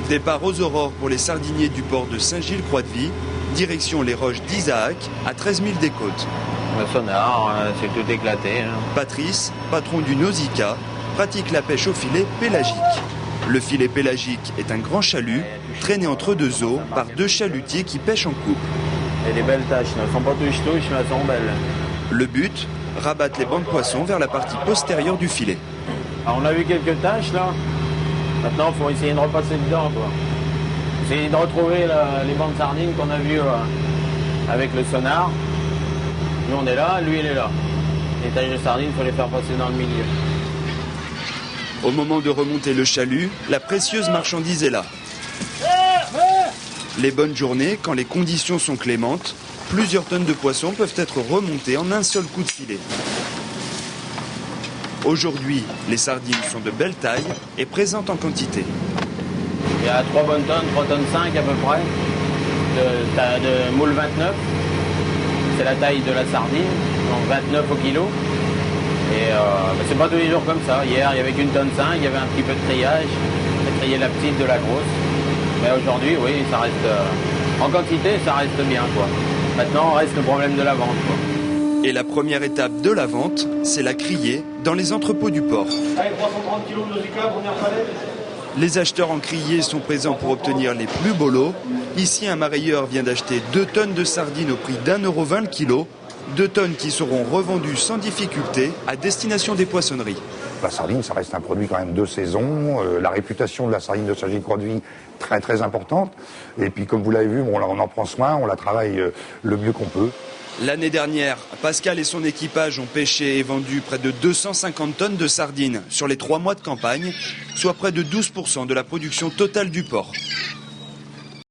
Départ aux aurores pour les sardiniers du port de Saint-Gilles-Croix-de-Vie, direction les roches d'Isaac, à 13 000 des côtes. Le sonar, c'est tout éclaté. Patrice, patron du Nausicaa, pratique la pêche au filet pélagique. Le filet pélagique est un grand chalut, traîné entre deux eaux par deux chalutiers qui pêchent en couple. Et des belles taches, elles ne sont pas touche-touche, mais elles sont belles. Le but, rabattre les bancs de poissons vers la partie postérieure du filet. Alors, on a vu quelques taches là. Maintenant, il faut essayer de repasser dedans, quoi. Essayer de retrouver les bancs de sardines qu'on a vus avec le sonar. Nous, on est là, lui, il est là. Les taches de sardines, il faut les faire passer dans le milieu. Au moment de remonter le chalut, la précieuse marchandise est là. Les bonnes journées, quand les conditions sont clémentes, plusieurs tonnes de poissons peuvent être remontées en un seul coup de filet. Aujourd'hui, les sardines sont de belle taille et présentes en quantité. Il y a 3 bonnes tonnes, 3 tonnes 5 à peu près, de moule 29. C'est la taille de la sardine, donc 29 au kilo. Et c'est pas tous les jours comme ça. Hier, il y avait qu'une tonne 5, il y avait un petit peu de triage. On a trié la petite de la grosse. Mais aujourd'hui, oui, ça reste en quantité, ça reste bien, quoi. Maintenant, reste le problème de la vente, quoi. Et la première étape de la vente, c'est la criée dans les entrepôts du port. Allez, 330 kg de Nausicaa, première palette. Les acheteurs en criée sont présents pour obtenir les plus beaux lots. Ici, un marailleur vient d'acheter 2 tonnes de sardines au prix d'1,20 € le kilo. 2 tonnes qui seront revendues sans difficulté à destination des poissonneries. La sardine, ça reste un produit quand même de saison. La réputation de la sardine de Saint-Gilles-Croix-de-Vie, très très importante. Et puis comme vous l'avez vu, on en prend soin, on la travaille le mieux qu'on peut. L'année dernière, Pascal et son équipage ont pêché et vendu près de 250 tonnes de sardines sur les 3 mois de campagne, soit près de 12% de la production totale du port.